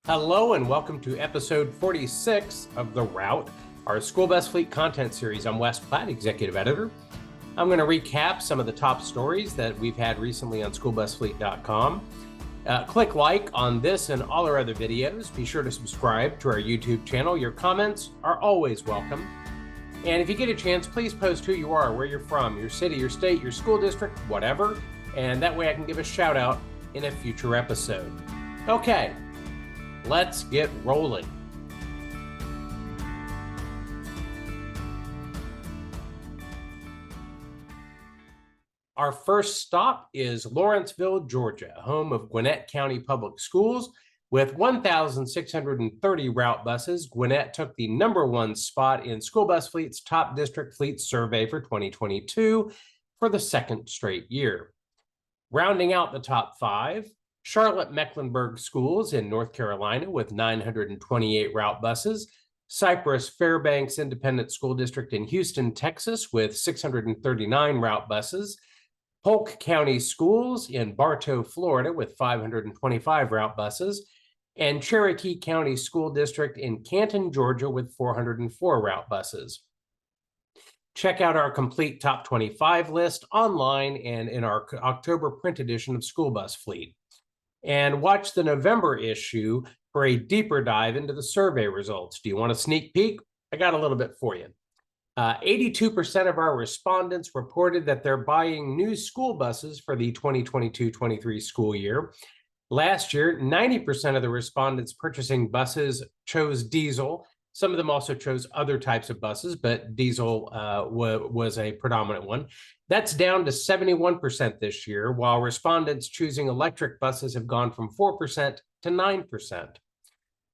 Hello and welcome to episode 46 of The Route, our school bus fleet content series. I'm Wes Platt, executive editor. I'm going to recap some of the top stories that we've had recently on schoolbusfleet.com. Click like on this and all our other videos. Be sure to subscribe to our YouTube channel. Your comments are always welcome. And if you get a chance, please post who you are, where you're from, your city, your state, your school district, whatever. And that way I can give a shout out in a future episode. Okay. Let's get rolling. Our first stop is Lawrenceville, Georgia, home of Gwinnett County Public Schools. With 1,630 route buses, Gwinnett took the #1 spot in School Bus Fleet's Top District Fleet Survey for 2022 for the second straight year. Rounding out the top five, Charlotte-Mecklenburg Schools in North Carolina with 928 route buses, Cypress-Fairbanks Independent School District in Houston, Texas with 639 route buses, Polk County Schools in Bartow, Florida with 525 route buses, and Cherokee County School District in Canton, Georgia with 404 route buses. Check out our complete top 25 list online and in our October print edition of School Bus Fleet. And watch the November issue for a deeper dive into the survey results. Do you want a sneak peek? I got a little bit for you. 82% of our respondents reported that they're buying new school buses for the 2022-23 school year. Last year, 90% of the respondents purchasing buses chose diesel. Some of them also chose other types of buses, but diesel was a predominant one. That's down to 71% this year, while respondents choosing electric buses have gone from 4% to 9%.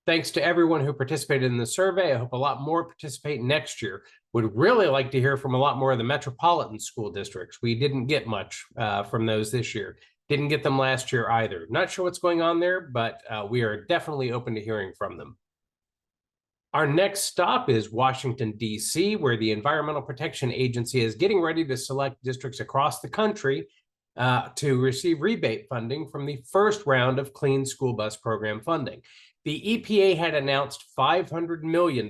Thanks to everyone who participated in the survey. I hope a lot more participate next year. Would really like to hear from a lot more of the metropolitan school districts. We didn't get much from those this year. Didn't get them last year either. Not sure what's going on there, but we are definitely open to hearing from them. Our next stop is Washington, D.C., where the Environmental Protection Agency is getting ready to select districts across the country to receive rebate funding from the first round of Clean School Bus Program funding. The EPA had announced $500 million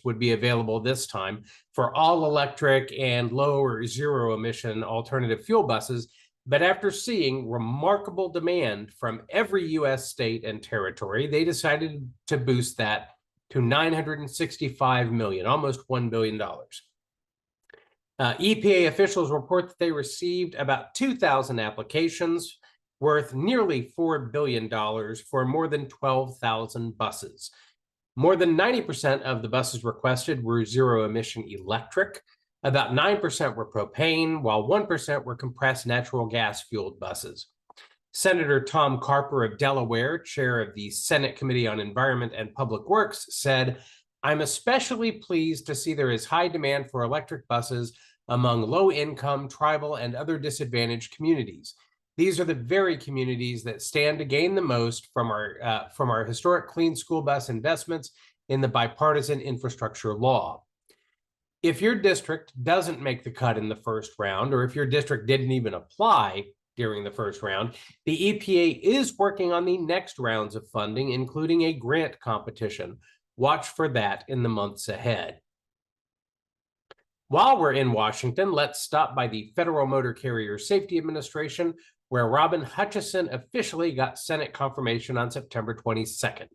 would be available this time for all electric and low or zero emission alternative fuel buses. But after seeing remarkable demand from every U.S. state and territory, they decided to boost that to $965 million, almost $1 billion. EPA officials report that they received about 2,000 applications worth nearly $4 billion for more than 12,000 buses. More than 90% of the buses requested were zero-emission electric. About 9% were propane, while 1% were compressed natural gas-fueled buses. Senator Tom Carper of Delaware, chair of the Senate Committee on Environment and Public Works, said, "I'm especially pleased to see there is high demand for electric buses among low-income, tribal, and other disadvantaged communities. These are the very communities that stand to gain the most from our historic clean school bus investments in the bipartisan infrastructure law." If your district doesn't make the cut in the first round, or if your district didn't even apply during the first round, the EPA is working on the next rounds of funding, including a grant competition. Watch for that in the months ahead. While we're in Washington, let's stop by the Federal Motor Carrier Safety Administration, where Robin Hutcheson officially got Senate confirmation on September 22nd.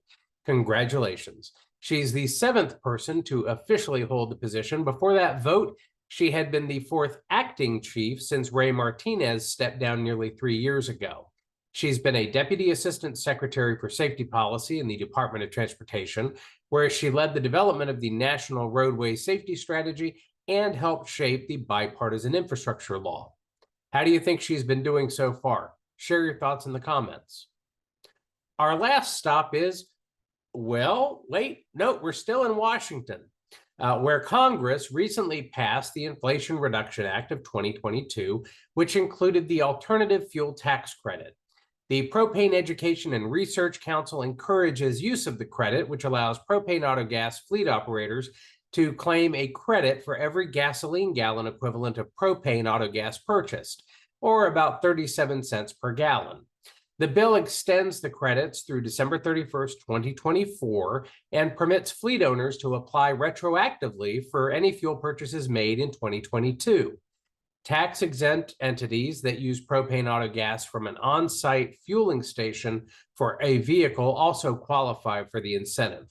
Congratulations. She's the 7th person to officially hold the position. Before that vote, she had been the 4th acting chief since Ray Martinez stepped down nearly 3 years ago. She's been a Deputy Assistant Secretary for Safety Policy in the Department of Transportation, where she led the development of the National Roadway Safety Strategy and helped shape the bipartisan infrastructure law. How do you think she's been doing so far? Share your thoughts in the comments. Our last stop is, well, wait, no, we're still in Washington. Where Congress recently passed the Inflation Reduction Act of 2022, which included the alternative fuel tax credit. The Propane Education and Research Council encourages use of the credit, which allows propane auto gas fleet operators to claim a credit for every gasoline gallon equivalent of propane auto gas purchased, or about 37 cents per gallon. The bill extends the credits through December 31st, 2024, and permits fleet owners to apply retroactively for any fuel purchases made in 2022. Tax-exempt entities that use propane auto gas from an on-site fueling station for a vehicle also qualify for the incentive.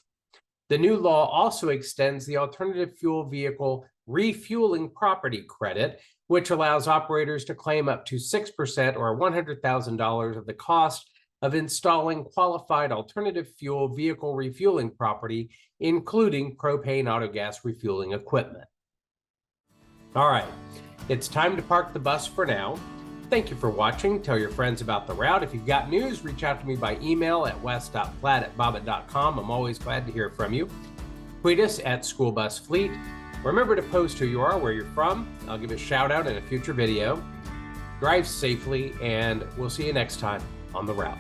The new law also extends the alternative fuel vehicle refueling property credit, which allows operators to claim up to 6% or $100,000 of the cost of installing qualified alternative fuel vehicle refueling property, including propane auto gas refueling equipment. All right, it's time to park the bus for now. Thank you for watching. Tell your friends about the route. If you've got news, reach out to me by email at wes.platt@bobbitt.com. I'm always glad to hear from you. Tweet us at SchoolBusFleet. Remember to post who you are, where you're from. I'll give a shout out in a future video. Drive safely, and we'll see you next time on the route.